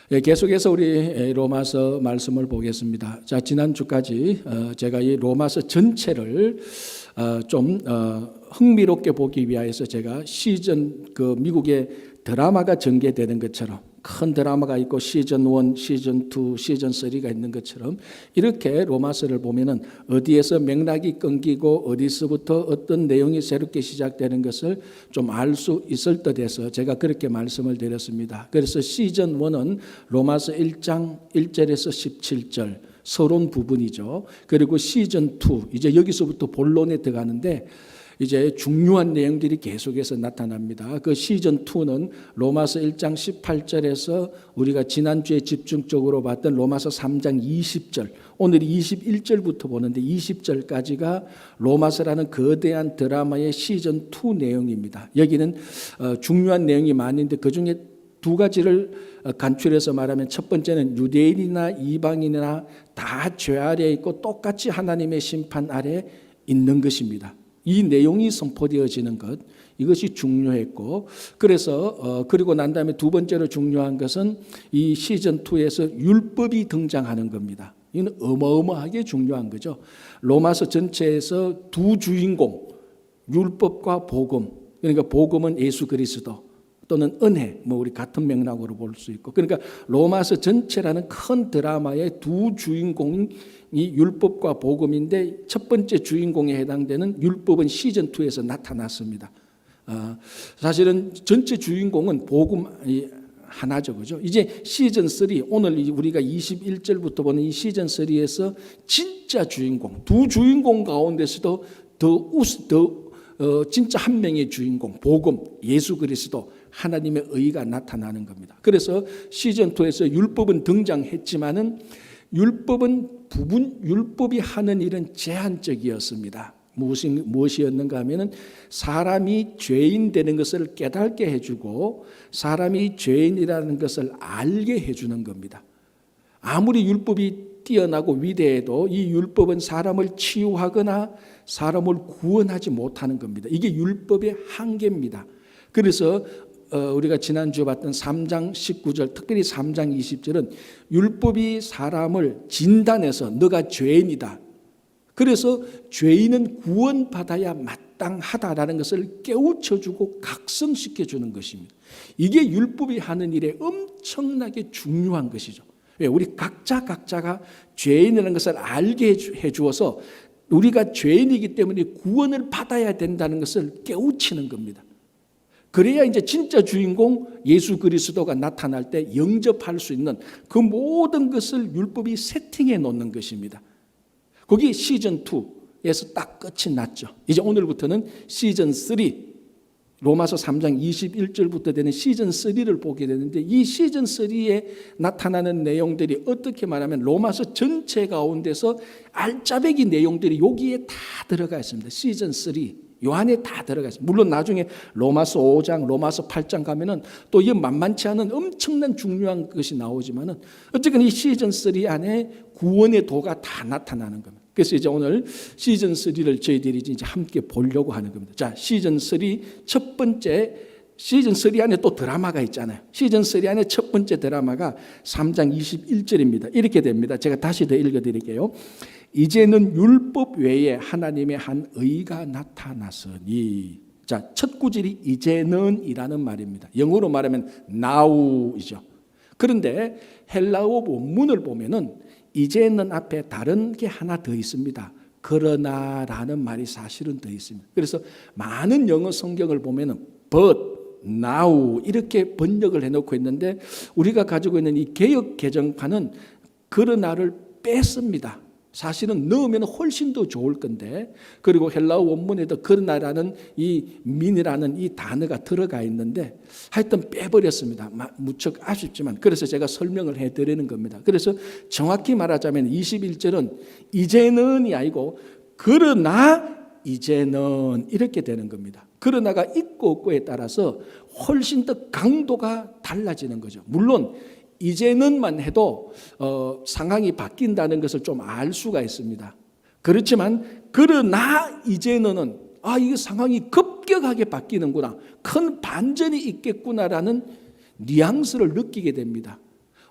계속해서 우리 로마서 말씀을 보겠습니다. 자, 지난주까지 제가 이 로마서 전체를 좀 흥미롭게 보기 위해서 제가 미국의 드라마가 전개되는 것처럼 큰 드라마가 있고 시즌 1, 시즌 2, 시즌 3가 있는 것처럼 이렇게 로마서를 보면은 어디에서 맥락이 끊기고 어디서부터 어떤 내용이 새롭게 시작되는 것을 좀 알 수 있을 듯해서 제가 그렇게 말씀을 드렸습니다. 그래서 시즌 1은 로마서 1장 1절에서 17절 서론 부분이죠. 그리고 시즌 2 이제 여기서부터 본론에 들어가는데 이제 중요한 내용들이 계속해서 나타납니다. 그 시즌 2는 로마서 1장 18절에서 우리가 지난주에 집중적으로 봤던 로마서 3장 20절, 오늘 21절부터 보는데 20절까지가 로마서라는 거대한 드라마의 시즌 2 내용입니다. 여기는 중요한 내용이 많은데 그중에 두 가지를 간추려서 말하면 첫 번째는 유대인이나 이방인이나 다 죄 아래에 있고 똑같이 하나님의 심판 아래 있는 것입니다. 이 내용이 선포되어지는 것, 이것이 중요했고, 그래서 그리고 난 다음에 두 번째로 중요한 것은 이 시즌 2에서 율법이 등장하는 겁니다. 이는 어마어마하게 중요한 거죠. 로마서 전체에서 두 주인공, 율법과 복음, 그러니까 복음은 예수 그리스도 또는 은혜, 우리 같은 맥락으로 볼 수 있고, 그러니까 로마서 전체라는 큰 드라마의 두 주인공이 율법과 복음인데 첫 번째 주인공에 해당되는 율법은 시즌 2에서 나타났습니다. 사실은 전체 주인공은 복음 하나죠, 그죠? 이제 시즌 3 오늘 우리가 21절부터 보는 이 시즌 3에서 진짜 주인공, 두 주인공 가운데서도 진짜 한 명의 주인공, 복음, 예수 그리스도, 하나님의 의가 나타나는 겁니다. 그래서 시즌 2에서 율법은 등장했지만은 율법이 하는 일은 제한적이었습니다. 무엇이었는가 하면은 사람이 죄인 되는 것을 깨닫게 해주고 사람이 죄인이라는 것을 알게 해주는 겁니다. 아무리 율법이 뛰어나고 위대해도 이 율법은 사람을 치유하거나 사람을 구원하지 못하는 겁니다. 이게 율법의 한계입니다. 그래서 우리가 지난주에 봤던 3장 19절, 특별히 3장 20절은 율법이 사람을 진단해서 너가 죄인이다. 그래서 죄인은 구원받아야 마땅하다라는 것을 깨우쳐주고 각성시켜주는 것입니다. 이게 율법이 하는 일에 엄청나게 중요한 것이죠. 왜? 우리 각자가 죄인이라는 것을 알게 해주어서 우리가 죄인이기 때문에 구원을 받아야 된다는 것을 깨우치는 겁니다. 그래야 이제 진짜 주인공 예수 그리스도가 나타날 때 영접할 수 있는 그 모든 것을 율법이 세팅해 놓는 것입니다. 거기 시즌 2에서 딱 끝이 났죠. 이제 오늘부터는 시즌 3, 로마서 3장 21절부터 되는 시즌 3를 보게 되는데 이 시즌 3에 나타나는 내용들이 어떻게 말하면 로마서 전체 가운데서 알짜배기 내용들이 여기에 다 들어가 있습니다. 시즌 3. 요 안에 다 들어가 있습니다. 물론 나중에 로마서 5장, 로마서 8장 가면은 또 이 만만치 않은 엄청난 중요한 것이 나오지만은 어쨌든 이 시즌 3 안에 구원의 도가 다 나타나는 겁니다. 그래서 이제 오늘 시즌 3를 저희들이 이제 함께 보려고 하는 겁니다. 자, 시즌 3 첫 번째 시즌 3 안에 또 드라마가 있잖아요. 시즌 3 안에 첫 번째 드라마가 3장 21절입니다. 이렇게 됩니다. 제가 다시 더 읽어드릴게요. 이제는 율법 외에 하나님의 한 의가 나타났으니. 자, 첫 구절이 이제는 이라는 말입니다. 영어로 말하면 now이죠. 그런데 헬라어 원문을 보면은 이제는 앞에 다른 게 하나 더 있습니다. 그러나라는 말이 사실은 더 있습니다. 그래서 많은 영어 성경을 보면은 but, now 이렇게 번역을 해놓고 있는데 우리가 가지고 있는 이 개역 개정판은 그러나를 뺐습니다. 사실은 넣으면 훨씬 더 좋을 건데, 그리고 헬라어 원문에도 그러나라는 이 민이라는 이 단어가 들어가 있는데 하여튼 빼버렸습니다. 무척 아쉽지만 그래서 제가 설명을 해드리는 겁니다. 그래서 정확히 말하자면 21절은 이제는이 아니고 그러나 이제는 이렇게 되는 겁니다. 그러나가 있고 없고에 따라서 훨씬 더 강도가 달라지는 거죠. 물론 이제는만 해도 상황이 바뀐다는 것을 좀 알 수가 있습니다. 그렇지만 그러나 이제는 이 상황이 급격하게 바뀌는구나, 큰 반전이 있겠구나라는 뉘앙스를 느끼게 됩니다.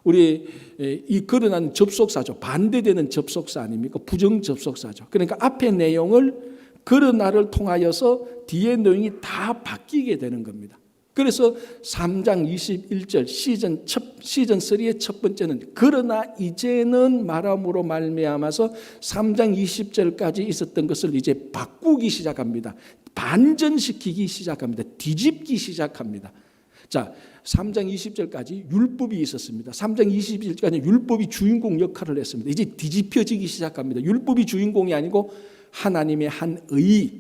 우리 이 거론한 접속사죠. 반대되는 접속사 아닙니까? 부정 접속사죠. 그러니까 앞의 내용을 거론하를 통하여서 뒤의 내용이 다 바뀌게 되는 겁니다. 그래서 3장 21절 시즌 3의 첫 번째는 그러나 이제는 말함으로 말미암아서 3장 20절까지 있었던 것을 이제 바꾸기 시작합니다. 반전시키기 시작합니다. 뒤집기 시작합니다. 자, 3장 20절까지 율법이 있었습니다. 3장 21절까지 율법이 주인공 역할을 했습니다. 이제 뒤집혀지기 시작합니다. 율법이 주인공이 아니고 하나님의 한 의,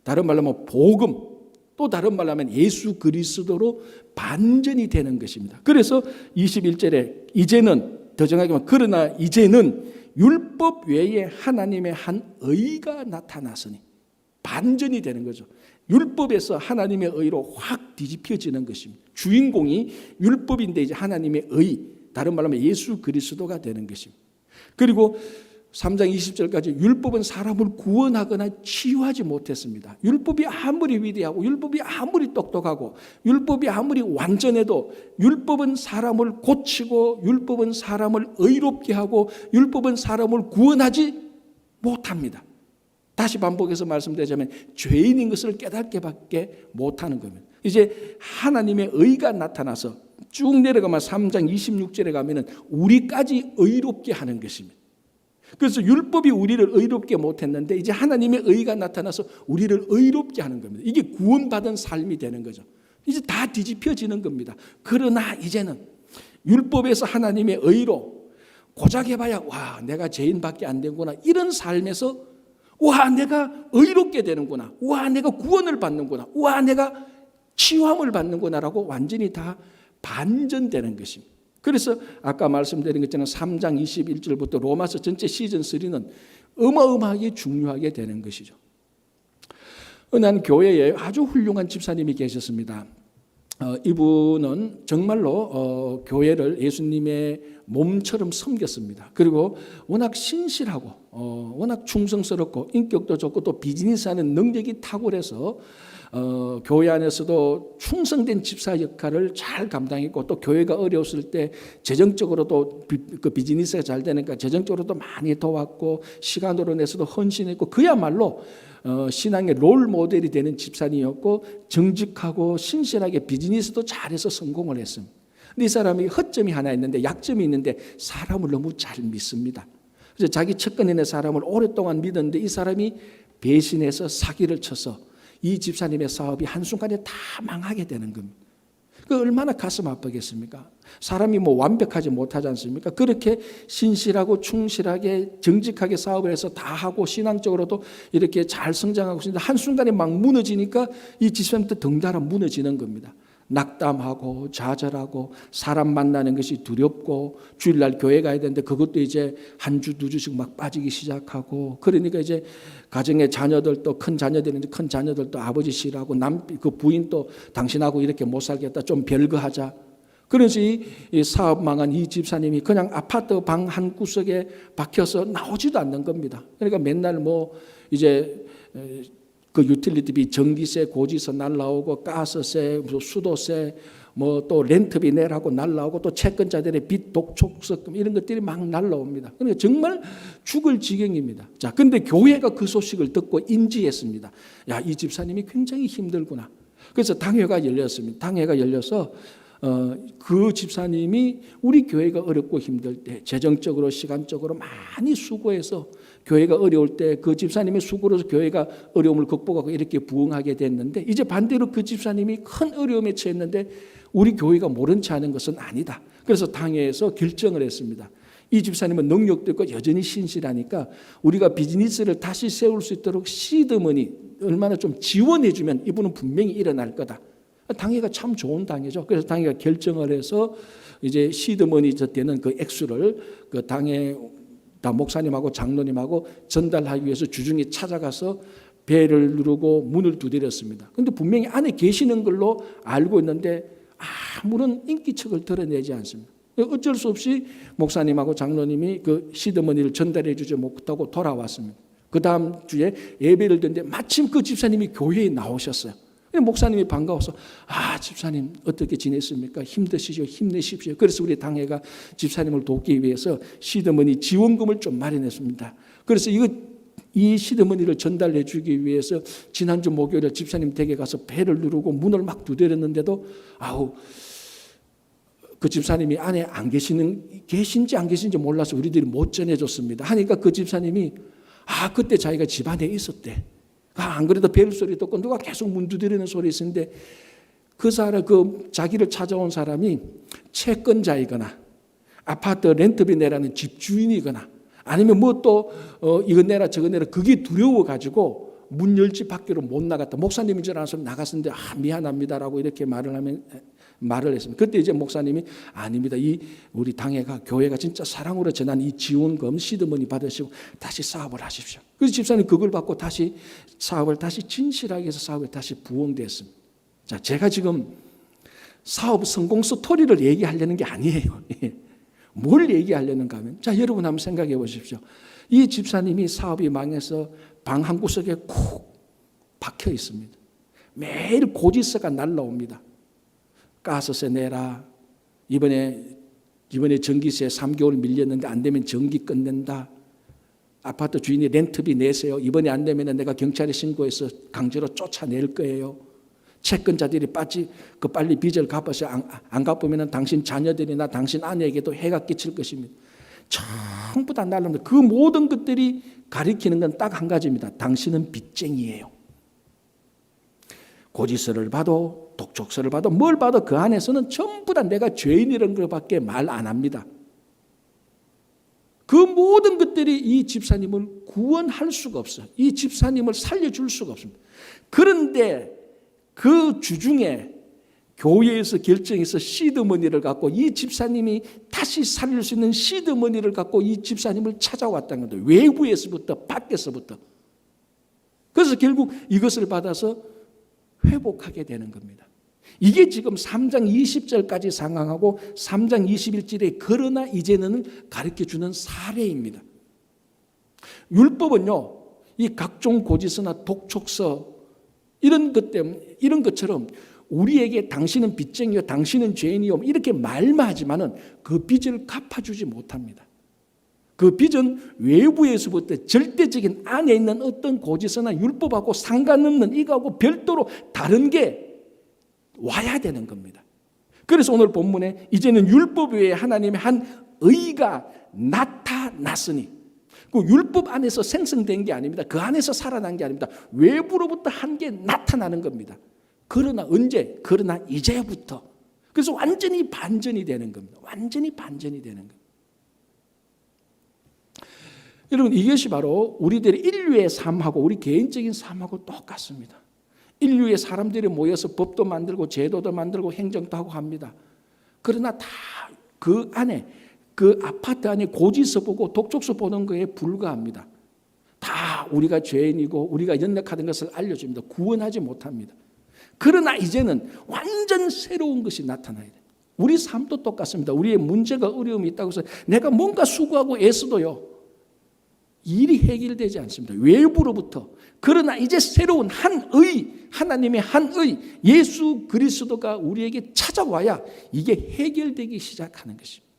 다른 말로 하면 복음, 또 다른 말로 하면 예수 그리스도로 반전이 되는 것입니다. 그래서 21절에 이제는, 더 정확히 말하면 그러나 이제는 율법 외에 하나님의 한 의가 나타났으니 반전이 되는 거죠. 율법에서 하나님의 의로 확 뒤집혀지는 것입니다. 주인공이 율법인데 이제 하나님의 의, 다른 말로 하면 예수 그리스도가 되는 것입니다. 그리고 3장 20절까지 율법은 사람을 구원하거나 치유하지 못했습니다. 율법이 아무리 위대하고 율법이 아무리 똑똑하고 율법이 아무리 완전해도 율법은 사람을 고치고 율법은 사람을 의롭게 하고 율법은 사람을 구원하지 못합니다. 다시 반복해서 말씀드리자면 죄인인 것을 깨닫게밖에 못하는 겁니다. 이제 하나님의 의가 나타나서 쭉 내려가면 3장 26절에 가면은 우리까지 의롭게 하는 것입니다. 그래서 율법이 우리를 의롭게 못했는데 이제 하나님의 의가 나타나서 우리를 의롭게 하는 겁니다. 이게 구원받은 삶이 되는 거죠. 이제 다 뒤집혀지는 겁니다. 그러나 이제는 율법에서 하나님의 의로 고작 해봐야 와 내가 죄인밖에 안 되는구나 이런 삶에서 와 내가 의롭게 되는구나, 와 내가 구원을 받는구나, 와 내가 치유함을 받는구나라고 완전히 다 반전되는 것입니다. 그래서 아까 말씀드린 것처럼 3장 21절부터 로마서 전체 시즌 3는 어마어마하게 중요하게 되는 것이죠. 한 교회에 아주 훌륭한 집사님이 계셨습니다. 이분은 정말로 교회를 예수님의 몸처럼 섬겼습니다. 그리고 워낙 신실하고 워낙 충성스럽고 인격도 좋고 또 비즈니스하는 능력이 탁월해서 교회 안에서도 충성된 집사 역할을 잘 감당했고 또 교회가 어려웠을 때 재정적으로도 그 비즈니스가 잘 되니까 재정적으로도 많이 도왔고 시간으로 내서도 헌신했고 그야말로 신앙의 롤 모델이 되는 집사님이었고 정직하고 신실하게 비즈니스도 잘해서 성공을 했습니다. 근데 이 사람이 허점이 하나 있는데 약점이 있는데 사람을 너무 잘 믿습니다. 그래서 자기 측근인의 사람을 오랫동안 믿었는데 이 사람이 배신해서 사기를 쳐서 이 집사님의 사업이 한순간에 다 망하게 되는 겁니다. 그 얼마나 가슴 아프겠습니까? 사람이 뭐 완벽하지 못하지 않습니까? 그렇게 신실하고 충실하게 정직하게 사업을 해서 다 하고 신앙적으로도 이렇게 잘 성장하고 있는데 한순간에 막 무너지니까 이 집사님도 덩달아 무너지는 겁니다. 낙담하고 좌절하고 사람 만나는 것이 두렵고 주일날 교회 가야 되는데 그것도 이제 한 주, 두 주씩 막 빠지기 시작하고 그러니까 이제 가정의 자녀들도 큰 자녀들인데 큰 자녀들도 아버지 싫어하고 그 부인도 당신하고 이렇게 못 살겠다 좀 별거하자. 그래서 이 사업 망한 이 집사님이 그냥 아파트 방 한 구석에 박혀서 나오지도 않는 겁니다. 그러니까 맨날 뭐 이제 그 유틸리티비 전기세 고지서 날라오고 가스세 수도세 뭐 또 렌트비 내라고 날라오고 또 채권자들의 빚 독촉석금 이런 것들이 막 날라옵니다. 그러니까 정말 죽을 지경입니다. 자, 근데 교회가 그 소식을 듣고 인지했습니다. 야, 이 집사님이 굉장히 힘들구나. 그래서 당회가 열렸습니다. 당회가 열려서 그 집사님이 우리 교회가 어렵고 힘들 때 재정적으로 시간적으로 많이 수고해서 교회가 어려울 때 그 집사님의 수고로서 교회가 어려움을 극복하고 이렇게 부흥하게 됐는데 이제 반대로 그 집사님이 큰 어려움에 처했는데 우리 교회가 모른 체 하는 것은 아니다. 그래서 당회에서 결정을 했습니다. 이 집사님은 능력도 있고 여전히 신실하니까 우리가 비즈니스를 다시 세울 수 있도록 시드머니 얼마나 좀 지원해 주면 이분은 분명히 일어날 거다. 당회가 참 좋은 당회죠. 그래서 당회가 결정을 해서 이제 시드머니 되는 그 액수를 그 당회 다 목사님하고 장로님하고 전달하기 위해서 주중에 찾아가서 배를 누르고 문을 두드렸습니다. 그런데 분명히 안에 계시는 걸로 알고 있는데 아무런 인기척을 드러내지 않습니다. 어쩔 수 없이 목사님하고 장로님이 그 시드머니를 전달해 주지 못하고 돌아왔습니다. 그 다음 주에 예배를 드는데 마침 그 집사님이 교회에 나오셨어요. 목사님이 반가워서 집사님 어떻게 지냈습니까? 힘드시죠? 힘내십시오. 그래서 우리 당회가 집사님을 돕기 위해서 시드머니 지원금을 좀 마련했습니다. 그래서 이 시드머니를 전달해 주기 위해서 지난주 목요일에 집사님 댁에 가서 배를 누르고 문을 막 두드렸는데도 그 집사님이 안에 안 계신지 안 계신지 몰라서 우리들이 못 전해줬습니다. 하니까 그 집사님이 그때 자기가 집안에 있었대. 안 그래도 벨 소리 듣고 누가 계속 문 두드리는 소리 있었는데 자기를 찾아온 사람이 채권자이거나 아파트 렌트비 내라는 집주인이거나 아니면 이거 내라 저거 내라 그게 두려워가지고 문 열지 밖으로 못 나갔다. 목사님인 줄 알아서 나갔는데 미안합니다라고 이렇게 말을 했습니다. 그때 이제 목사님이 아닙니다. 우리 당회가 교회가 진짜 사랑으로 전한 이 지원금 시드머니 받으시고 다시 사업을 하십시오. 그래서 집사님 그걸 받고 다시 사업을 다시 진실하게 해서 사업에 다시 부흥됐습니다. 자, 제가 지금 사업 성공 스토리를 얘기하려는 게 아니에요. 뭘 얘기하려는가 하면 여러분 한번 생각해 보십시오. 이 집사님이 사업이 망해서 방 한 구석에 콕 박혀 있습니다. 매일 고지서가 날라옵니다. 가스세 내라. 이번에 전기세 3개월 밀렸는데 안 되면 전기 끝낸다. 아파트 주인이 렌트비 내세요. 이번에 안 되면 내가 경찰에 신고해서 강제로 쫓아낼 거예요. 채권자들이 빨리 빚을 갚아서 안 갚으면 당신 자녀들이나 당신 아내에게도 해가 끼칠 것입니다. 전부 다 날라옵니다. 그 모든 것들이 가리키는 건 딱 한 가지입니다. 당신은 빚쟁이에요. 고지서를 봐도 독촉서를 봐도 뭘 봐도 그 안에서는 전부 다 내가 죄인이라는 것밖에 말 안 합니다. 그 모든 것들이 이 집사님을 구원할 수가 없어요. 이 집사님을 살려줄 수가 없습니다. 그런데 그 주중에 교회에서 결정해서 시드머니를 갖고 이 집사님이 다시 살릴 수 있는 시드머니를 갖고 이 집사님을 찾아왔다는 겁니다. 외부에서부터 밖에서부터. 그래서 결국 이것을 받아서 회복하게 되는 겁니다. 이게 지금 3장 20절까지 상황하고 3장 21절에 그러나 이제는 가르쳐주는 사례입니다. 율법은요, 이 각종 고지서나 독촉서 이런 것처럼 우리에게 당신은 빚쟁이요, 당신은 죄인이요 이렇게 말만 하지만은 그 빚을 갚아주지 못합니다. 그 빚은 외부에서부터 절대적인 안에 있는 어떤 고지서나 율법하고 상관없는 이거하고 별도로 다른 게 와야 되는 겁니다. 그래서 오늘 본문에 이제는 율법 외에 하나님의 한 의가 나타났으니 그 율법 안에서 생성된 게 아닙니다. 그 안에서 살아난 게 아닙니다. 외부로부터 한 게 나타나는 겁니다. 그러나 언제? 그러나 이제부터. 그래서 완전히 반전이 되는 겁니다. 완전히 반전이 되는 겁니다. 여러분 이것이 바로 우리들의 인류의 삶하고 우리 개인적인 삶하고 똑같습니다. 인류의 사람들이 모여서 법도 만들고 제도도 만들고 행정도 하고 합니다. 그러나 다 그 안에 그 아파트 안에 고지서 보고 독촉서 보는 거에 불과합니다. 다 우리가 죄인이고 우리가 연약하던 것을 알려줍니다. 구원하지 못합니다. 그러나 이제는 완전 새로운 것이 나타나야 돼요. 우리 삶도 똑같습니다. 우리의 문제가 어려움이 있다고 해서 내가 뭔가 수고하고 애써도요. 일이 해결되지 않습니다. 외부로부터. 그러나 이제 새로운 한 의, 하나님의 한 의, 예수 그리스도가 우리에게 찾아와야 이게 해결되기 시작하는 것입니다.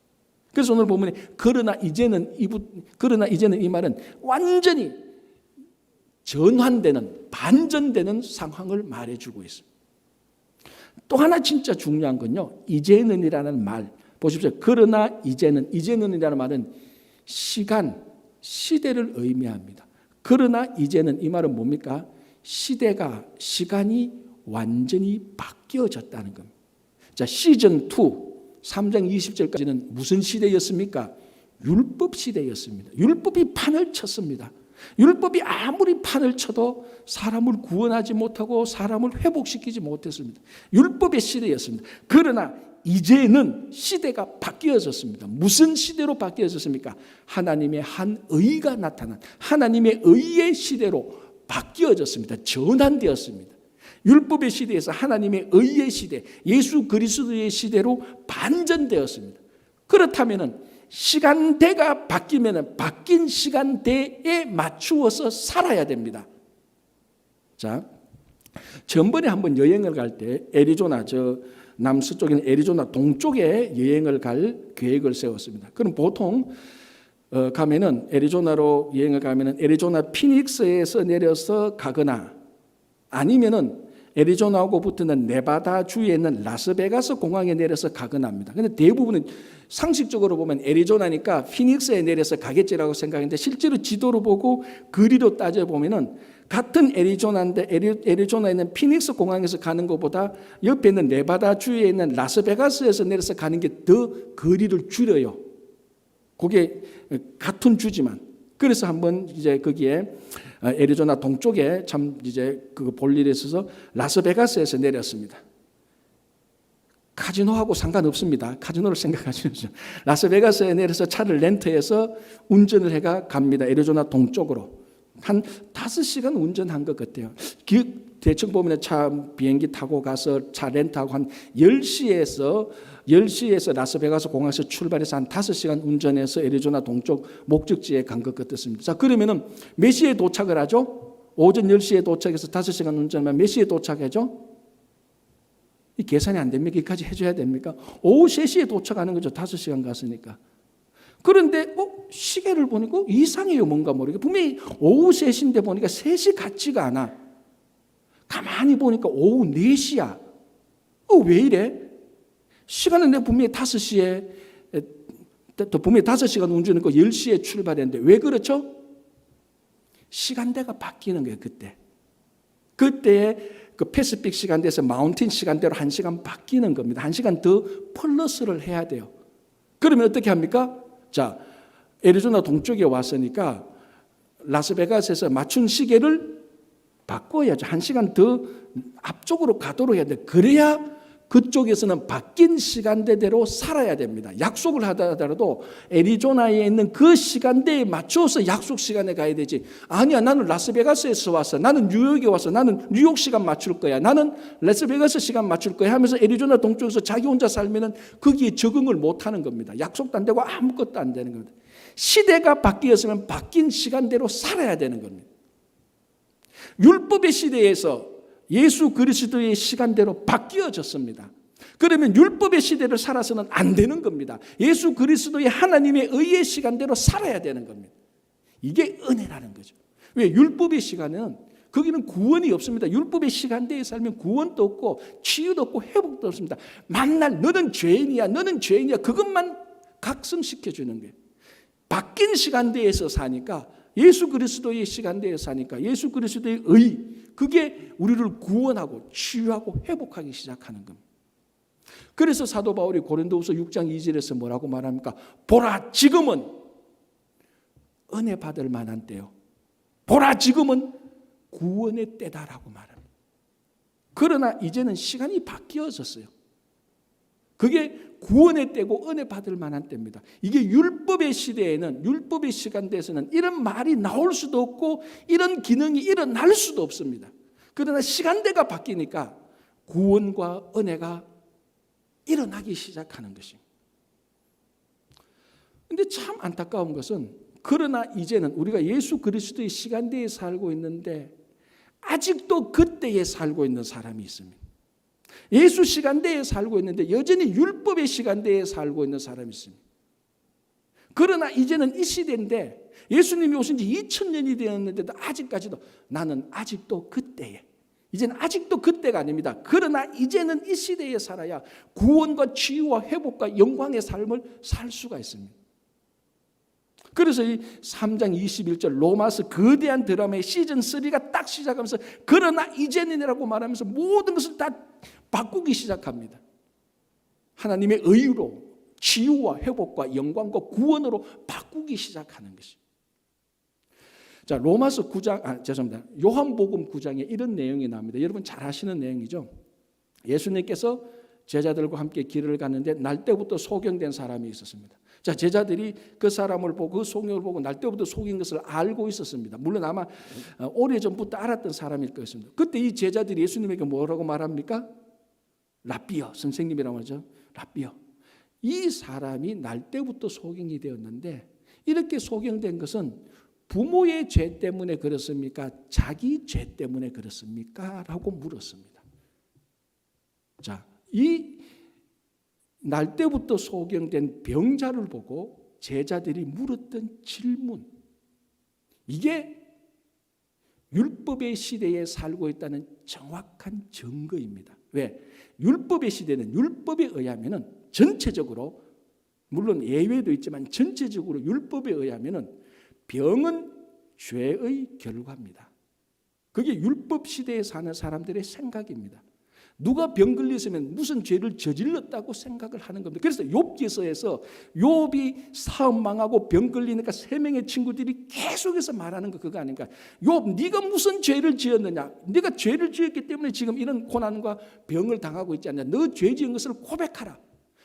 그래서 오늘 보면 그러나 이제는 이 말은 완전히 전환되는 반전되는 상황을 말해주고 있습니다. 또 하나 진짜 중요한 건요. 이제는이라는 말 보십시오. 그러나 이제는이라는 말은 시대를 의미합니다. 그러나 이제는 이 말은 뭡니까? 시간이 완전히 바뀌어졌다는 겁니다. 자, 시즌 2 3장 20절까지는 무슨 시대였습니까? 율법 시대였습니다. 율법이 판을 쳤습니다. 율법이 아무리 판을 쳐도 사람을 구원하지 못하고 사람을 회복시키지 못했습니다. 율법의 시대였습니다. 그러나 이제는 시대가 바뀌어졌습니다. 무슨 시대로 바뀌어졌습니까? 하나님의 한 의가 나타난 하나님의 의의 시대로 바뀌어졌습니다. 전환되었습니다. 율법의 시대에서 하나님의 의의 시대, 예수 그리스도의 시대로 반전되었습니다. 그렇다면 시간대가 바뀌면 바뀐 시간대에 맞추어서 살아야 됩니다. 자, 전번에 한번 여행을 갈 때 애리조나 남서쪽인 애리조나 동쪽에 여행을 갈 계획을 세웠습니다. 그럼 보통 가면은 애리조나로 여행을 가면은 애리조나 피닉스에서 내려서 가거나 아니면은 애리조나하고 붙는 네바다 주에 있는 라스베가스 공항에 내려서 가거나 합니다. 근데 대부분은 상식적으로 보면 애리조나니까 피닉스에 내려서 가겠지라고 생각했는데 실제로 지도로 보고 거리로 따져 보면은 같은 애리조나인데 애리조나에 있는 피닉스 공항에서 가는 것보다 옆에 있는 네바다 주에 있는 라스베가스에서 내려서 가는 게 더 거리를 줄여요. 그게 같은 주지만. 그래서 한번 이제 거기에 애리조나 동쪽에 참 이제 그 볼 일에 있어서 라스베가스에서 내렸습니다. 카지노하고 상관없습니다. 카지노를 생각하시죠. 라스베가스에 내려서 차를 렌트해서 운전을 해가 갑니다. 애리조나 동쪽으로. 한 5시간 운전한 것 같아요. 대충 보면 차 비행기 타고 가서 차 렌트하고 한 10시에서 라스베가스 공항에서 출발해서 한 5시간 운전해서 애리조나 동쪽 목적지에 간 것 같았습니다. 자, 그러면은 몇 시에 도착을 하죠? 오전 10시에 도착해서 5시간 운전하면 몇 시에 도착하죠? 이 계산이 안 됩니까? 여기까지 해줘야 됩니까? 오후 3시에 도착하는 거죠. 5시간 갔으니까. 그런데 시계를 보니까 이상해요. 뭔가 모르게. 분명히 오후 3시인데 보니까 3시 같지가 않아. 가만히 보니까 오후 4시야. 왜 이래? 시간은 내 분명히 5시에 분명히 5시간 운전했고 10시에 출발했는데 왜 그렇죠? 시간대가 바뀌는 거예요. 그때의 그 패시픽 시간대에서 마운틴 시간대로 1시간 바뀌는 겁니다. 1시간 더 플러스를 해야 돼요. 그러면 어떻게 합니까? 자, 애리조나 동쪽에 왔으니까 라스베가스에서 맞춘 시계를 바꿔야죠. 1시간 더 앞쪽으로 가도록 해야 돼. 그래야 그쪽에서는 바뀐 시간대대로 살아야 됩니다. 약속을 하더라도 애리조나에 있는 그 시간대에 맞춰서 약속 시간에 가야 되지. 아니야, 나는 라스베가스에서 왔어. 나는 뉴욕에 왔어. 나는 뉴욕 시간 맞출 거야. 나는 라스베가스 시간 맞출 거야 하면서 애리조나 동쪽에서 자기 혼자 살면은 거기에 적응을 못 하는 겁니다. 약속도 안 되고 아무것도 안 되는 겁니다. 시대가 바뀌었으면 바뀐 시간대로 살아야 되는 겁니다. 율법의 시대에서 예수 그리스도의 시간대로 바뀌어졌습니다. 그러면 율법의 시대를 살아서는 안 되는 겁니다. 예수 그리스도의 하나님의 의의 시간대로 살아야 되는 겁니다. 이게 은혜라는 거죠. 왜? 율법의 시간은 거기는 구원이 없습니다. 율법의 시간대에 살면 구원도 없고 치유도 없고 회복도 없습니다. 만날 너는 죄인이야, 너는 죄인이야, 그것만 각성시켜주는 거예요. 바뀐 시간대에서 사니까, 예수 그리스도의 시간대에 사니까 예수 그리스도의 의, 그게 우리를 구원하고 치유하고 회복하기 시작하는 겁니다. 그래서 사도 바울이 고린도후서 6장 2절에서 뭐라고 말합니까? 보라, 지금은 은혜 받을 만한 때요. 보라, 지금은 구원의 때다라고 말합니다. 그러나 이제는 시간이 바뀌어졌어요. 그게 구원의 때고 은혜 받을 만한 때입니다. 이게 율법의 시대에는, 율법의 시간대에서는 이런 말이 나올 수도 없고 이런 기능이 일어날 수도 없습니다. 그러나 시간대가 바뀌니까 구원과 은혜가 일어나기 시작하는 것입니다. 그런데 참 안타까운 것은, 그러나 이제는 우리가 예수 그리스도의 시간대에 살고 있는데 아직도 그때에 살고 있는 사람이 있습니다. 예수 시간대에 살고 있는데 여전히 율법의 시간대에 살고 있는 사람이 있습니다. 그러나 이제는 이 시대인데 예수님이 오신 지 2000년이 되었는데도 아직까지도 나는 아직도 그때에, 이제는 아직도 그때가 아닙니다. 그러나 이제는 이 시대에 살아야 구원과 치유와 회복과 영광의 삶을 살 수가 있습니다. 그래서 이 3장 21절 로마서 거대한 드라마의 시즌3가 딱 시작하면서 그러나 이제는이라고 말하면서 모든 것을 다 바꾸기 시작합니다. 하나님의 의로 치유와 회복과 영광과 구원으로 바꾸기 시작하는 것입니다. 자, 로마서 9장, 죄송합니다. 요한복음 9장에 이런 내용이 나옵니다. 여러분 잘 아시는 내용이죠. 예수님께서 제자들과 함께 길을 갔는데 날 때부터 소경된 사람이 있었습니다. 자, 제자들이 그 사람을 보고, 그 소경을 보고 날 때부터 속인 것을 알고 있었습니다. 물론 아마 오래전부터 알았던 사람일 것입니다. 그때 이 제자들이 예수님에게 뭐라고 말합니까? 랍비여, 선생님이라고 하죠. 랍비여. 이 사람이 날 때부터 소경이 되었는데 이렇게 소경된 것은 부모의 죄 때문에 그렇습니까? 자기 죄 때문에 그렇습니까? 라고 물었습니다. 자, 이 날 때부터 소경된 병자를 보고 제자들이 물었던 질문, 이게 율법의 시대에 살고 있다는 정확한 증거입니다. 왜? 율법의 시대는 율법에 의하면 전체적으로, 물론 예외도 있지만 전체적으로 율법에 의하면 병은 죄의 결과입니다. 그게 율법 시대에 사는 사람들의 생각입니다. 누가 병 걸렸으면 무슨 죄를 저질렀다고 생각을 하는 겁니다. 그래서 욥기서에서 욥이 사업 망하고 병 걸리니까 세 명의 친구들이 계속해서 말하는 거 그거 아닌가? 욥, 네가 무슨 죄를 지었느냐? 네가 죄를 지었기 때문에 지금 이런 고난과 병을 당하고 있지 않냐? 너 죄 지은 것을 고백하라.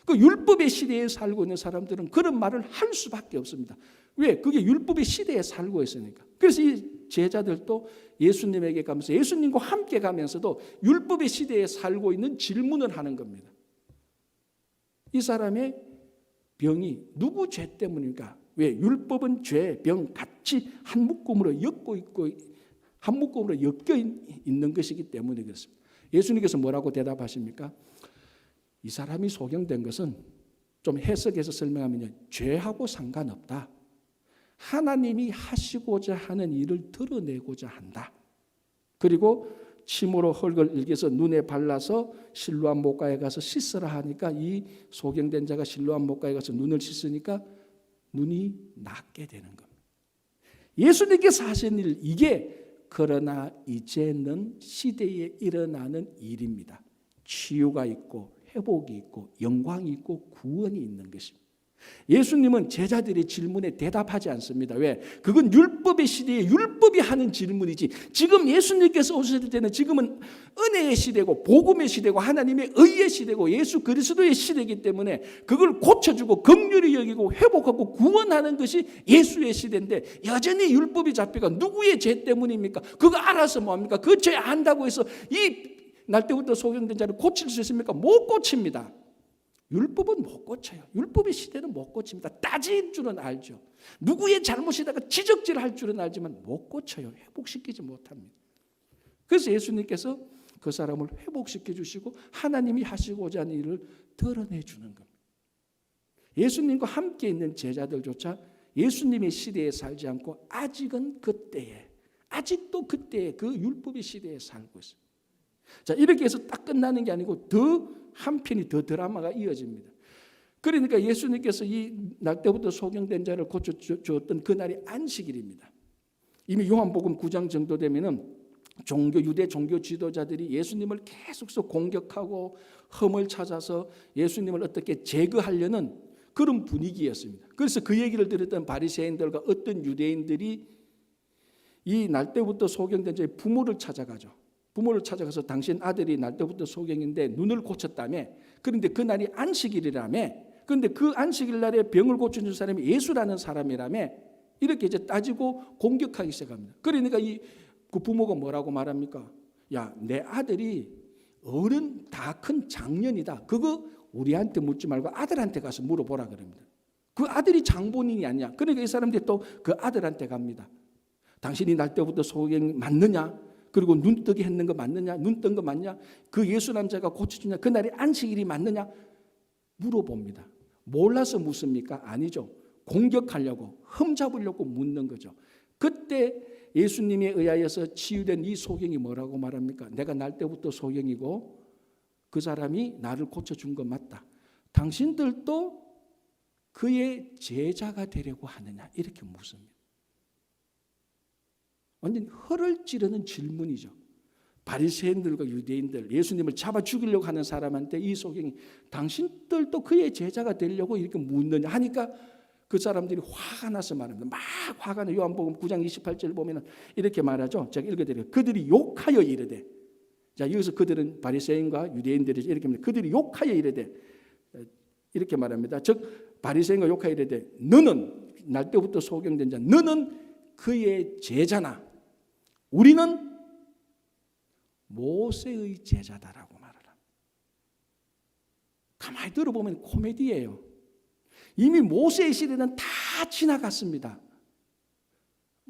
그 율법의 시대에 살고 있는 사람들은 그런 말을 할 수밖에 없습니다. 왜? 그게 율법의 시대에 살고 있으니까. 그래서 이 제자들도 예수님에게 가면서 예수님과 함께 가면서도 율법의 시대에 살고 있는 질문을 하는 겁니다. 이 사람의 병이 누구 죄 때문입니까? 왜? 율법은 죄, 병 같이 한 묶음으로 엮고 있고 한 묶음으로 엮여 있는 것이기 때문에 그렇습니다. 예수님께서 뭐라고 대답하십니까? 이 사람이 소경된 것은 좀 해석해서 설명하면요, 죄하고 상관없다. 하나님이 하시고자 하는 일을 드러내고자 한다. 그리고 침으로 흙을 일겨서 눈에 발라서 실로암 못가에 가서 씻으라 하니까 이 소경된 자가 실로암 못가에 가서 눈을 씻으니까 눈이 낫게 되는 겁니다. 예수님께서 하신 일, 이게 그러나 이제는 시대에 일어나는 일입니다. 치유가 있고 회복이 있고 영광이 있고 구원이 있는 것입니다. 예수님은 제자들의 질문에 대답하지 않습니다. 왜? 그건 율법의 시대에 율법이 하는 질문이지, 지금 예수님께서 오실 때는 지금은 은혜의 시대고 복음의 시대고 하나님의 의의 시대고 예수 그리스도의 시대이기 때문에 그걸 고쳐주고 긍휼히 여기고 회복하고 구원하는 것이 예수의 시대인데, 여전히 율법이 잡혀가 누구의 죄 때문입니까? 그거 알아서 뭐합니까? 그 죄 안다고 해서 이 날 때부터 소경된 자를 고칠 수 있습니까? 못 고칩니다. 율법은 못 고쳐요. 율법의 시대는 못 고칩니다. 따질 줄은 알죠. 누구의 잘못이다가 지적질할 줄은 알지만 못 고쳐요. 회복시키지 못합니다. 그래서 예수님께서 그 사람을 회복시켜 주시고 하나님이 하시고자 하는 일을 드러내 주는 겁니다. 예수님과 함께 있는 제자들조차 예수님의 시대에 살지 않고 아직은 그때에, 아직도 그때의 그 율법의 시대에 살고 있어요. 자, 이렇게 해서 딱 끝나는 게 아니고 더 한편이 더 드라마가 이어집니다. 그러니까 예수님께서 이 날 때부터 소경된 자를 고쳐주었던 그날이 안식일입니다. 이미 요한복음 9장 정도 되면은 유대 종교 지도자들이 예수님을 계속해서 공격하고 흠을 찾아서 예수님을 어떻게 제거하려는 그런 분위기였습니다. 그래서 그 얘기를 들었던 바리새인들과 어떤 유대인들이 이 날 때부터 소경된 자의 부모를 찾아가죠. 부모를 찾아가서 당신 아들이 날 때부터 소경인데 눈을 고쳤다며, 그런데 그날이 안식일이라며, 그런데 그 안식일 날에 병을 고쳐준 사람이 예수라는 사람이라며, 이렇게 이제 따지고 공격하기 시작합니다. 그러니까 그 부모가 뭐라고 말합니까? 야, 내 아들이 어른 다 큰 장년이다. 그거 우리한테 묻지 말고 아들한테 가서 물어보라 그럽니다. 그 아들이 장본인이 아니야. 그러니까 이 사람들이 또 그 아들한테 갑니다. 당신이 날 때부터 소경 맞느냐? 그리고 눈 뜨게 했는 거 맞느냐? 눈 뜬 거 맞냐? 그 예수 남자가 고쳐주냐? 그날이 안식일이 맞느냐? 물어봅니다. 몰라서 묻습니까? 아니죠. 공격하려고, 흠잡으려고 묻는 거죠. 그때 예수님에 의하여서 치유된 이 소경이 뭐라고 말합니까? 내가 날 때부터 소경이고 그 사람이 나를 고쳐준 거 맞다. 당신들도 그의 제자가 되려고 하느냐? 이렇게 묻습니다. 완전 혀를 찌르는 질문이죠. 바리새인들과 유대인들, 예수님을 잡아 죽이려고 하는 사람한테 이 소경이 당신들도 그의 제자가 되려고 이렇게 묻느냐 하니까 그 사람들이 화가 나서 말합니다. 막 화가 나. 요한복음 9장 28절 보면 이렇게 말하죠. 제가 읽어드려요. 그들이 욕하여 이르되, 자, 여기서 그들은 바리새인과 유대인들이 이렇게 합니다. 그들이 욕하여 이르되, 이렇게 말합니다. 즉 바리새인과 욕하여 이르되, 너는 날 때부터 소경된 자, 너는 그의 제자나 우리는 모세의 제자다라고 말하라. 가만히 들어보면 코미디예요. 이미 모세의 시대는 다 지나갔습니다.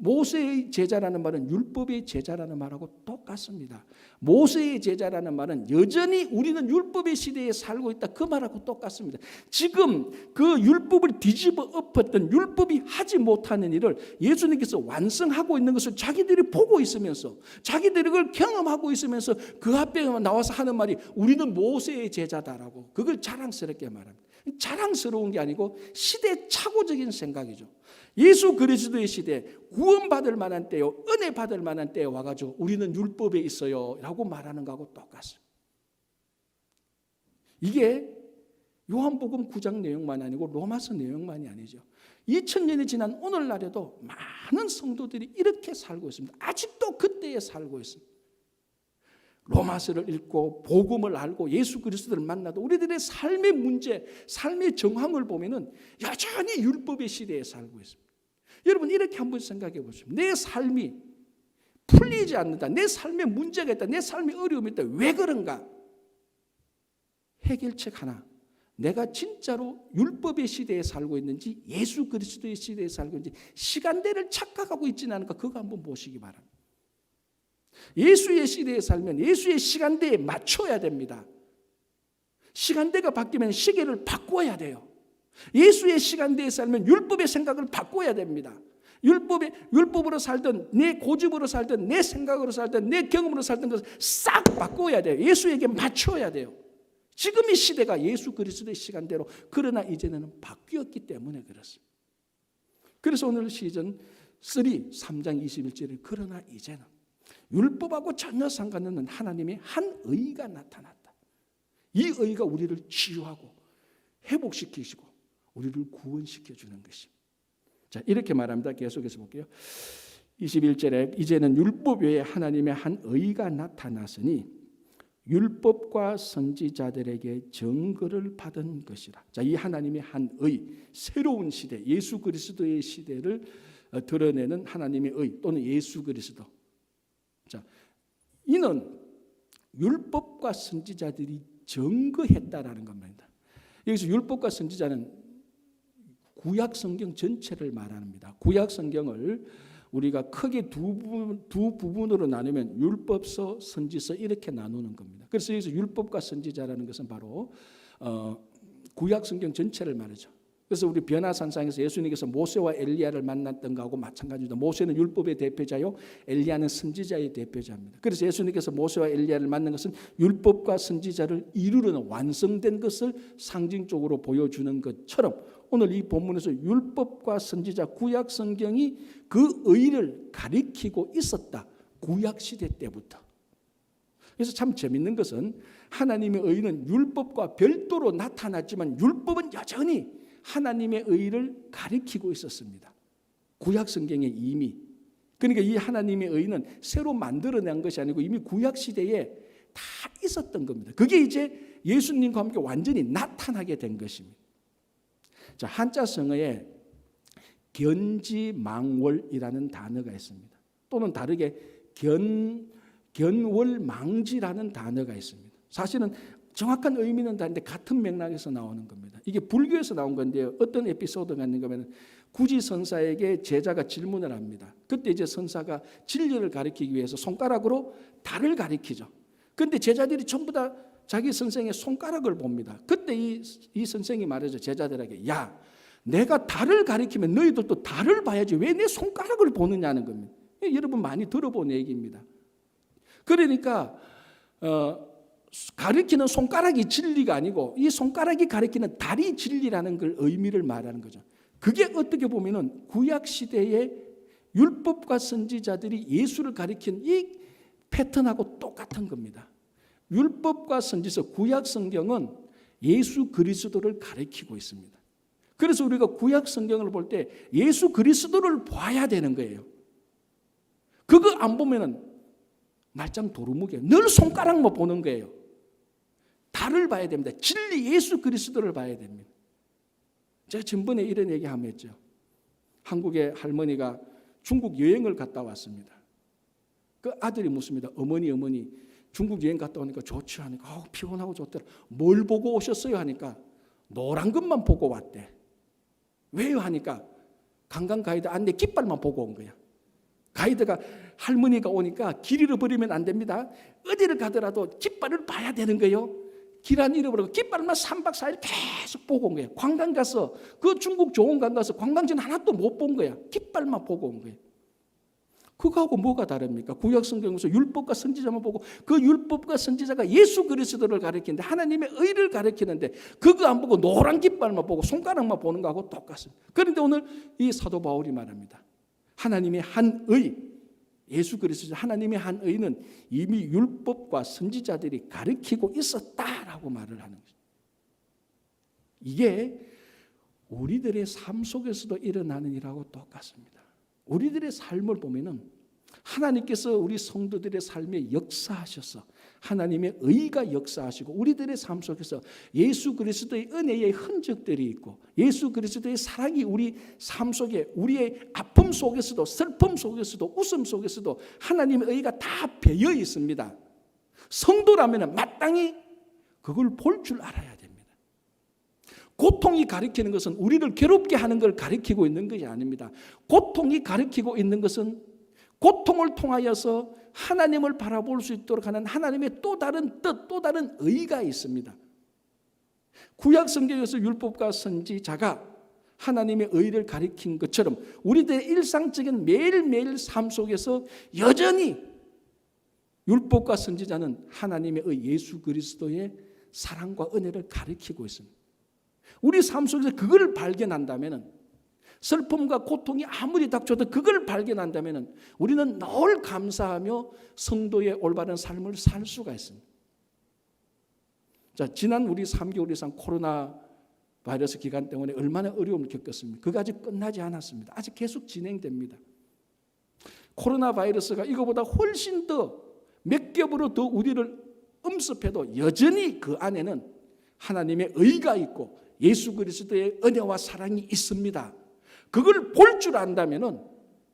모세의 제자라는 말은 율법의 제자라는 말하고 똑같습니다. 모세의 제자라는 말은 여전히 우리는 율법의 시대에 살고 있다, 그 말하고 똑같습니다. 지금 그 율법을 뒤집어 엎었던, 율법이 하지 못하는 일을 예수님께서 완성하고 있는 것을 자기들이 보고 있으면서, 자기들이 그걸 경험하고 있으면서 그 앞에 나와서 하는 말이 우리는 모세의 제자다라고, 그걸 자랑스럽게 말합니다. 자랑스러운 게 아니고 시대착오적인 생각이죠. 예수 그리스도의 시대, 구원받을 만한 때요, 은혜 받을 만한 때에 와가지고 우리는 율법에 있어요 라고 말하는 거하고 똑같습니다. 이게 요한복음 9장 내용만 아니고 로마서 내용만이 아니죠. 2000년이 지난 오늘날에도 많은 성도들이 이렇게 살고 있습니다. 아직도 그때에 살고 있습니다. 로마서를 읽고 복음을 알고 예수 그리스도를 만나도 우리들의 삶의 문제, 삶의 정황을 보면은 여전히 율법의 시대에 살고 있습니다. 여러분, 이렇게 한번 생각해 보십시오. 내 삶이 풀리지 않는다, 내 삶에 문제가 있다, 내 삶에 어려움이 있다. 왜 그런가? 해결책 하나. 내가 진짜로 율법의 시대에 살고 있는지 예수 그리스도의 시대에 살고 있는지 시간대를 착각하고 있지는 않을까, 그거 한번 보시기 바랍니다. 예수의 시대에 살면 예수의 시간대에 맞춰야 됩니다. 시간대가 바뀌면 시계를 바꿔야 돼요. 예수의 시간대에 살면 율법의 생각을 바꿔야 됩니다. 율법으로 살든 내 고집으로 살든 내 생각으로 살든 내 경험으로 살든 것을 싹 바꿔야 돼요. 예수에게 맞춰야 돼요. 지금 이 시대가 예수 그리스도의 시간대로, 그러나 이제는 바뀌었기 때문에 그렇습니다. 그래서 오늘 시즌 3장 21절에 그러나 이제는 율법하고 전혀 상관없는 하나님의 한 의가 나타났다. 이 의가 우리를 치유하고 회복시키시고 우리를 구원시켜주는 것입니다. 자, 이렇게 말합니다. 계속해서 볼게요. 21절에 이제는 율법 외에 하나님의 한 의가 나타났으니 율법과 선지자들에게 증거를 받은 것이라. 자, 이 하나님의 한 의, 새로운 시대, 예수 그리스도의 시대를 드러내는 하나님의 의 또는 예수 그리스도. 자, 이는 율법과 선지자들이 증거했다라는 겁니다. 여기서 율법과 선지자는 구약 성경 전체를 말합니다. 구약 성경을 우리가 크게 두 부분으로 나누면 율법서, 선지서 이렇게 나누는 겁니다. 그래서 여기서 율법과 선지자라는 것은 바로 구약 성경 전체를 말하죠. 그래서 우리 변화산상에서 예수님께서 모세와 엘리야를 만났던 것하고 마찬가지입니다. 모세는 율법의 대표자요, 엘리야는 선지자의 대표자입니다. 그래서 예수님께서 모세와 엘리야를 만난 것은 율법과 선지자를 이루는 완성된 것을 상징적으로 보여주는 것처럼 오늘 이 본문에서 율법과 선지자, 구약 성경이 그 의를 가리키고 있었다. 구약 시대 때부터. 그래서 참 재밌는 것은 하나님의 의는 율법과 별도로 나타났지만 율법은 여전히 하나님의 의를 가리키고 있었습니다. 구약 성경에 이미. 그러니까 이 하나님의 의는 새로 만들어낸 것이 아니고 이미 구약 시대에 다 있었던 겁니다. 그게 이제 예수님과 함께 완전히 나타나게 된 것입니다. 자, 한자 성어에 견지망월이라는 단어가 있습니다. 또는 다르게 견월망지라는 단어가 있습니다. 사실은 정확한 의미는 다른데 같은 맥락에서 나오는 겁니다. 이게 불교에서 나온 건데요. 어떤 에피소드가 있는가 하면 구지 선사에게 제자가 질문을 합니다. 그때 이제 선사가 진리를 가리키기 위해서 손가락으로 달을 가리키죠. 그런데 제자들이 전부 다 자기 선생의 손가락을 봅니다. 그때 이 선생이 말하죠. 제자들에게, 야, 내가 달을 가리키면 너희들도 달을 봐야지 왜 내 손가락을 보느냐는 겁니다. 여러분 많이 들어본 얘기입니다. 그러니까 가리키는 손가락이 진리가 아니고 이 손가락이 가리키는 달이 진리라는 걸 의미를 말하는 거죠. 그게 어떻게 보면은 구약 시대의 율법과 선지자들이 예수를 가리킨 이 패턴하고 똑같은 겁니다. 율법과 선지서, 구약 성경은 예수 그리스도를 가리키고 있습니다. 그래서 우리가 구약 성경을 볼 때 예수 그리스도를 봐야 되는 거예요. 그거 안 보면은 말짱 도루묵이에요. 늘 손가락만 보는 거예요. 달을 봐야 됩니다. 진리 예수 그리스도를 봐야 됩니다. 제가 전번에 이런 얘기 한번 했죠. 한국의 할머니가 중국 여행을 갔다 왔습니다. 그 아들이 묻습니다. 어머니 중국 여행 갔다 오니까 좋지 하니까 피곤하고 좋더라. 뭘 보고 오셨어요 하니까 노란 것만 보고 왔대. 왜요 하니까 관광 가이드 안내 깃발만 보고 온 거야. 가이드가 할머니가 오니까 길 잃어버리면 안 됩니다. 어디를 가더라도 깃발을 봐야 되는 거예요. 길 안 잃어버리고 깃발만 3박 4일 계속 보고 온 거예요. 관광 가서 그 중국 좋은관 가서 관광지는 하나도 못 본 거야. 깃발만 보고 온 거예요. 그거하고 뭐가 다릅니까? 구약성경에서 율법과 선지자만 보고 그 율법과 선지자가 예수 그리스도를 가리키는데 하나님의 의를 가리키는데 그거 안 보고 노란 깃발만 보고 손가락만 보는 거하고 똑같습니다. 그런데 오늘 이 사도 바울이 말합니다. 하나님의 한 의, 예수 그리스도 하나님의 한 의는 이미 율법과 선지자들이 가리키고 있었다라고 말을 하는 거죠. 이게 우리들의 삶 속에서도 일어나는 일하고 똑같습니다. 우리들의 삶을 보면은 하나님께서 우리 성도들의 삶에 역사하셔서 하나님의 의가 역사하시고 우리들의 삶 속에서 예수 그리스도의 은혜의 흔적들이 있고 예수 그리스도의 사랑이 우리 삶 속에 우리의 아픔 속에서도 슬픔 속에서도 웃음 속에서도 하나님의 의가 다 배어 있습니다. 성도라면 마땅히 그걸 볼 줄 알아야 됩니다. 고통이 가리키는 것은 우리를 괴롭게 하는 걸 가리키고 있는 것이 아닙니다. 고통이 가리키고 있는 것은 고통을 통하여서 하나님을 바라볼 수 있도록 하는 하나님의 또 다른 뜻, 또 다른 의가 있습니다. 구약 성경에서 율법과 선지자가 하나님의 의를 가리킨 것처럼 우리들의 일상적인 매일매일 삶 속에서 여전히 율법과 선지자는 하나님의 의 예수 그리스도의 사랑과 은혜를 가리키고 있습니다. 우리 삶 속에서 그걸 발견한다면 슬픔과 고통이 아무리 닥쳐도 그걸 발견한다면 우리는 늘 감사하며 성도의 올바른 삶을 살 수가 있습니다. 자, 지난 우리 3개월 이상 코로나 바이러스 기간 때문에 얼마나 어려움을 겪었습니까? 그거 아직 끝나지 않았습니다. 아직 계속 진행됩니다. 코로나 바이러스가 이거보다 훨씬 더 몇 겹으로 더 우리를 음습해도 여전히 그 안에는 하나님의 의가 있고 예수 그리스도의 은혜와 사랑이 있습니다. 그걸 볼 줄 안다면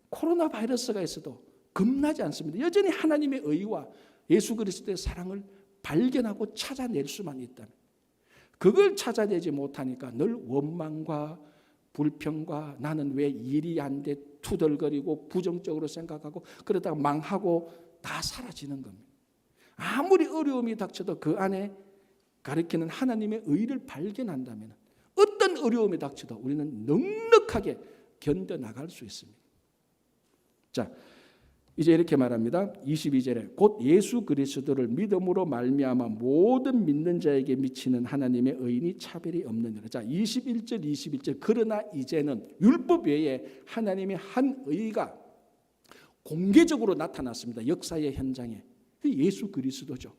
코로나 바이러스가 있어도 겁나지 않습니다. 여전히 하나님의 의와 예수 그리스도의 사랑을 발견하고 찾아낼 수만 있다면 그걸 찾아내지 못하니까 늘 원망과 불평과 나는 왜 일이 안 돼 투덜거리고 부정적으로 생각하고 그러다가 망하고 다 사라지는 겁니다. 아무리 어려움이 닥쳐도 그 안에 가리키는 하나님의 의를 발견한다면 어떤 어려움이 닥쳐도 우리는 넉넉하게 견뎌나갈 수 있습니다. 자, 이제 이렇게 말합니다. 22절에 곧 예수 그리스도를 믿음으로 말미암아 모든 믿는 자에게 미치는 하나님의 의인이 차별이 없느니라. 자, 21절 그러나 이제는 율법 외에 하나님의 한 의가 공개적으로 나타났습니다. 역사의 현장에. 예수 그리스도죠.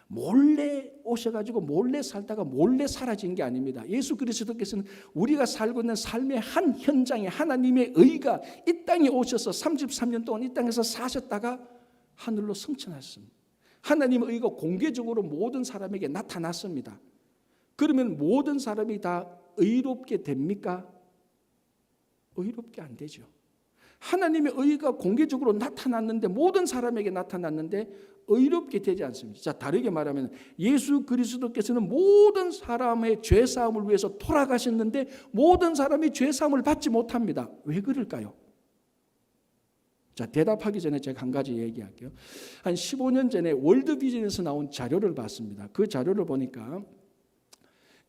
몰래 오셔가지고 몰래 살다가 몰래 사라진 게 아닙니다. 예수 그리스도께서는 우리가 살고 있는 삶의 한 현장에 하나님의 의가 이 땅에 오셔서 33년 동안 이 땅에서 사셨다가 하늘로 승천하셨습니다. 하나님의 의가 공개적으로 모든 사람에게 나타났습니다. 그러면 모든 사람이 다 의롭게 됩니까? 의롭게 안 되죠. 하나님의 의가 공개적으로 나타났는데 모든 사람에게 나타났는데 의롭게 되지 않습니다. 자, 다르게 말하면 예수 그리스도께서는 모든 사람의 죄 사함을 위해서 돌아가셨는데 모든 사람이 죄 사함을 받지 못합니다. 왜 그럴까요? 자, 대답하기 전에 제가 한 가지 얘기할게요. 한 15년 전에 월드비전에서 나온 자료를 봤습니다. 그 자료를 보니까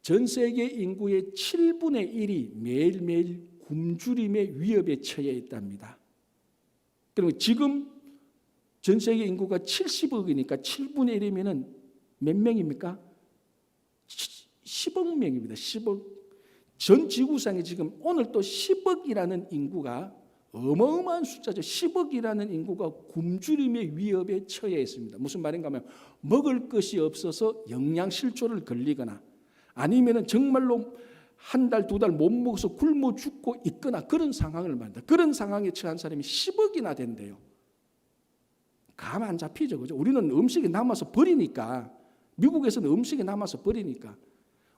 전 세계 인구의 7분의 1이 매일매일 굶주림의 위협에 처해 있답니다. 그러면 지금 전 세계 인구가 70억이니까 7분의 1이면 몇 명입니까? 10억 명입니다. 10억. 전 지구상에 지금 오늘 또 10억이라는 인구가 어마어마한 숫자죠. 10억이라는 인구가 굶주림의 위협에 처해 있습니다. 무슨 말인가 하면 먹을 것이 없어서 영양실조를 걸리거나 아니면 정말로 한 달, 두 달 못 먹어서 굶어 죽고 있거나 그런 상황을 말합니다. 그런 상황에 처한 사람이 10억이나 된대요. 감 안 잡히죠. 그죠? 우리는 음식이 남아서 버리니까, 미국에서는 음식이 남아서 버리니까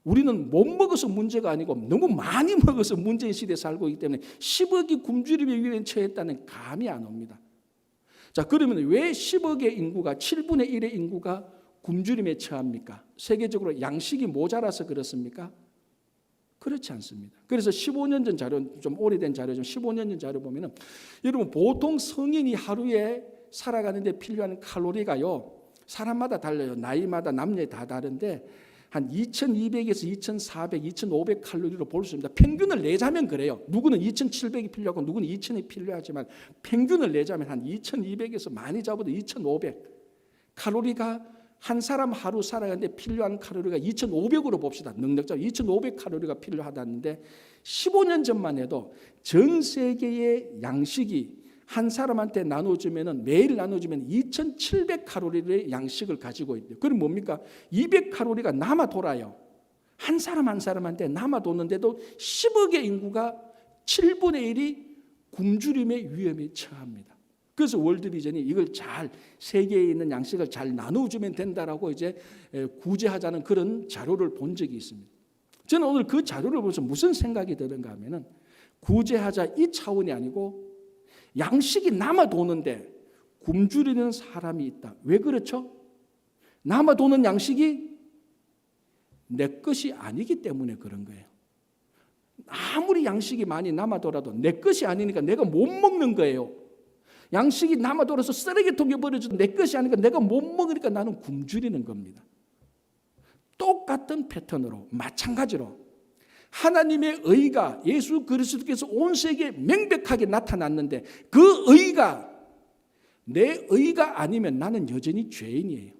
우리는 못 먹어서 문제가 아니고 너무 많이 먹어서 문제인 시대에 살고 있기 때문에 10억이 굶주림의 위기에 처했다는 감이 안 옵니다. 자, 그러면 왜 10억의 인구가 7분의 1의 인구가 굶주림에 처합니까? 세계적으로 양식이 모자라서 그렇습니까? 그렇지 않습니다. 그래서 15년 전 자료, 좀 오래된 자료, 좀 15년 전 자료 보면은 여러분 보통 성인이 하루에 살아가는데 필요한 칼로리가요, 사람마다 달라요. 나이마다 남녀에 다 다른데 한 2200에서 2400, 2500 칼로리로 볼 수 있습니다. 평균을 내자면 그래요. 누구는 2700이 필요하고 누구는 2000이 필요하지만 평균을 내자면 한 2200에서 많이 잡아도 2500 칼로리가 한 사람 하루 살아가는데 필요한 칼로리가 2500으로 봅시다. 능력자로 2500 칼로리가 필요하다는데 15년 전만 해도 전 세계의 양식이 한 사람한테 나눠주면은 매일 나눠주면 2700 칼로리의 양식을 가지고 있대요. 그럼 뭡니까? 200 칼로리가 남아 돌아요. 한 사람 한 사람한테 남아 도는데도 10억의 인구가 7분의 1이 굶주림의 위험에 처합니다. 그래서 월드비전이 이걸 잘 세계에 있는 양식을 잘 나눠주면 된다라고 이제 구제하자는 그런 자료를 본 적이 있습니다. 저는 오늘 그 자료를 보면서 무슨 생각이 드는가 하면은 구제하자 이 차원이 아니고 양식이 남아 도는데 굶주리는 사람이 있다. 왜 그렇죠? 남아 도는 양식이 내 것이 아니기 때문에 그런 거예요. 아무리 양식이 많이 남아 돌아도 내 것이 아니니까 내가 못 먹는 거예요. 양식이 남아 돌아서 쓰레기통에 버려져도 내 것이 아니니까 내가 못 먹으니까 나는 굶주리는 겁니다. 똑같은 패턴으로 마찬가지로 하나님의 의가 예수 그리스도께서 온 세계에 명백하게 나타났는데 그 의가 내 의가 아니면 나는 여전히 죄인이에요.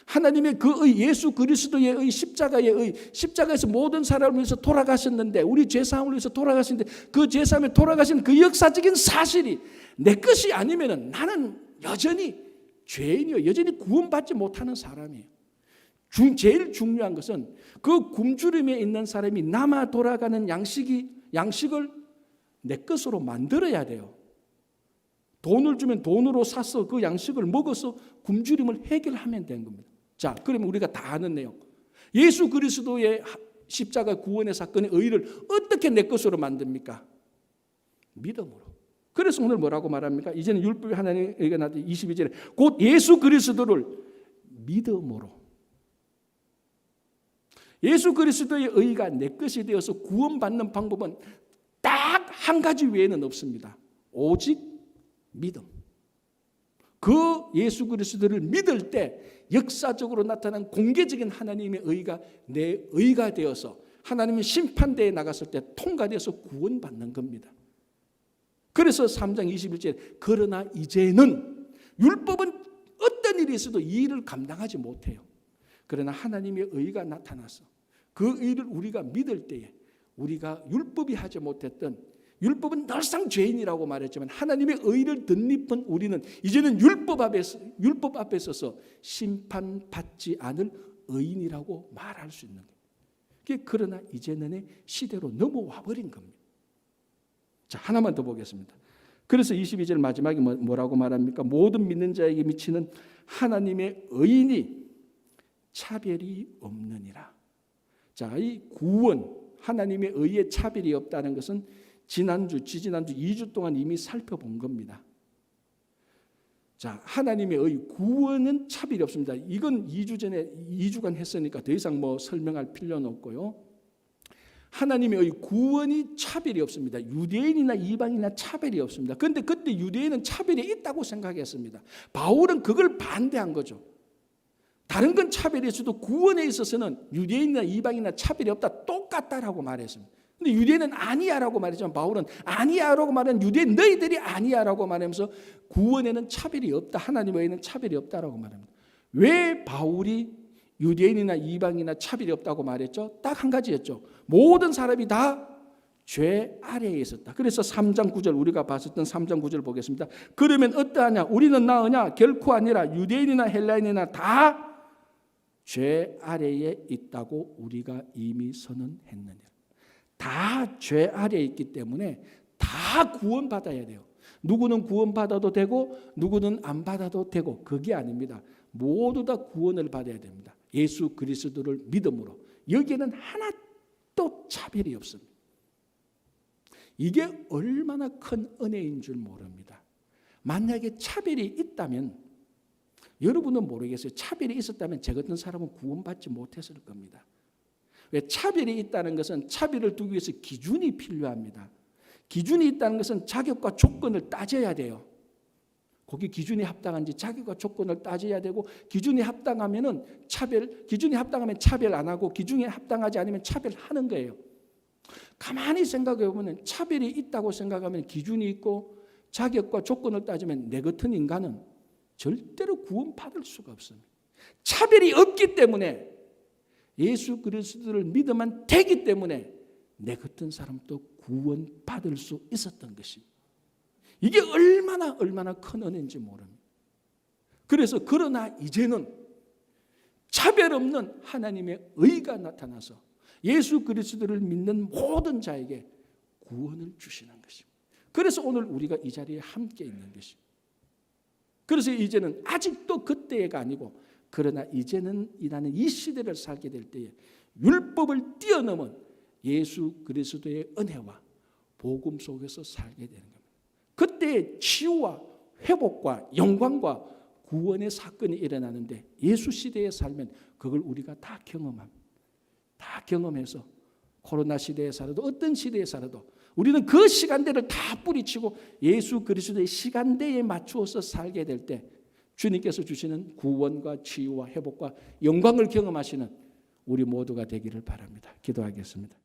하나님의 그 의, 예수 그리스도의 의, 십자가의 의, 십자가에서 모든 사람을 위해서 돌아가셨는데 우리 죄사함을 위해서 돌아가셨는데 그 죄사함에 돌아가신 그 역사적인 사실이 내 것이 아니면 나는 여전히 죄인이요, 여전히 구원받지 못하는 사람이에요. 제일 중요한 것은 그 굶주림에 있는 사람이 남아 돌아가는 양식을 내 것으로 만들어야 돼요. 돈을 주면 돈으로 사서 그 양식을 먹어서 굶주림을 해결하면 되는 겁니다. 자, 그러면 우리가 다 아는 내용. 예수 그리스도의 십자가 구원의 사건의 의를 어떻게 내 것으로 만듭니까? 믿음으로. 그래서 오늘 뭐라고 말합니까? 이제는 율법이 하나님의 의가 나타 22절에 곧 예수 그리스도를 믿음으로. 예수 그리스도의 의가 내 것이 되어서 구원받는 방법은 딱 한 가지 외에는 없습니다. 오직 믿음. 그 예수 그리스도를 믿을 때 역사적으로 나타난 공개적인 하나님의 의가 내 의가 되어서 하나님의 심판대에 나갔을 때 통과돼서 구원받는 겁니다. 그래서 3장 21절에 그러나 이제는 율법은 어떤 일이 있어도 이 일을 감당하지 못해요. 그러나 하나님의 의가 나타나서 그 의를 우리가 믿을 때에 우리가 율법이 하지 못했던, 율법은 늘상 죄인이라고 말했지만 하나님의 의를 덧입은 우리는 이제는 율법 앞에 서서 심판받지 않을 의인이라고 말할 수 있는 거예요. 그게 그러나 이제는의 시대로 넘어와 버린 겁니다. 자, 하나만 더 보겠습니다. 그래서 22절 마지막에 뭐라고 말합니까? 모든 믿는 자에게 미치는 하나님의 의인이 차별이 없느니라. 자, 이 구원, 하나님의 의에 차별이 없다는 것은 지난주 2주 동안 이미 살펴본 겁니다. 자, 하나님의 의, 구원은 차별이 없습니다. 이건 2주간 했으니까 더 이상 설명할 필요는 없고요. 하나님의 의, 구원이 차별이 없습니다. 유대인이나 이방인이나 차별이 없습니다. 그런데 그때 유대인은 차별이 있다고 생각했습니다. 바울은 그걸 반대한 거죠. 다른 건 차별이 있어도 구원에 있어서는 유대인이나 이방인이나 차별이 없다, 똑같다라고 말했습니다. 근데 유대인은 아니야라고 말했지만 바울은 아니야라고 말하는 유대인 너희들이 아니야라고 말하면서 구원에는 차별이 없다, 하나님의 의에는 차별이 없다라고 말합니다. 왜 바울이 유대인이나 이방인이나 차별이 없다고 말했죠? 딱 한 가지였죠. 모든 사람이 다 죄 아래에 있었다. 그래서 3장 9절 우리가 봤었던 3장 9절 보겠습니다. 그러면 어떠하냐? 우리는 나으냐? 결코 아니라 유대인이나 헬라인이나 다 죄 아래에 있다고 우리가 이미 선언했느니라. 다 죄 아래에 있기 때문에 다 구원받아야 돼요. 누구는 구원받아도 되고 누구는 안 받아도 되고 그게 아닙니다. 모두 다 구원을 받아야 됩니다. 예수 그리스도를 믿음으로. 여기에는 하나도 차별이 없습니다. 이게 얼마나 큰 은혜인 줄 모릅니다. 만약에 차별이 있다면 여러분은 모르겠어요. 차별이 있었다면 저 같은 사람은 구원받지 못했을 겁니다. 왜 차별이 있다는 것은 차별을 두기 위해서 기준이 필요합니다. 기준이 있다는 것은 자격과 조건을 따져야 돼요. 거기 기준이 합당한지 자격과 조건을 따져야 되고 기준이 합당하면은 기준이 합당하면 차별 안 하고 기준이 합당하지 않으면 차별하는 거예요. 가만히 생각해 보면 차별이 있다고 생각하면 기준이 있고 자격과 조건을 따지면 내 같은 인간은 절대로 구원받을 수가 없습니다. 차별이 없기 때문에 예수 그리스도를 믿으면 되기 때문에 내 같은 사람도 구원받을 수 있었던 것입니다. 이게 얼마나 큰 은혜인지 모릅니다. 그래서 그러나 이제는 차별 없는 하나님의 의가 나타나서 예수 그리스도를 믿는 모든 자에게 구원을 주시는 것입니다. 그래서 오늘 우리가 이 자리에 함께 있는 것입니다. 그래서 이제는 아직도 그때가 아니고 그러나 이제는 나는 이 시대를 살게 될 때에 율법을 뛰어넘은 예수 그리스도의 은혜와 복음 속에서 살게 되는 겁니다. 그때 치유와 회복과 영광과 구원의 사건이 일어나는데 예수 시대에 살면 그걸 우리가 다 경험합니다. 다 경험해서 코로나 시대에 살아도 어떤 시대에 살아도 우리는 그 시간대를 다 뿌리치고 예수 그리스도의 시간대에 맞추어서 살게 될 때 주님께서 주시는 구원과 치유와 회복과 영광을 경험하시는 우리 모두가 되기를 바랍니다. 기도하겠습니다.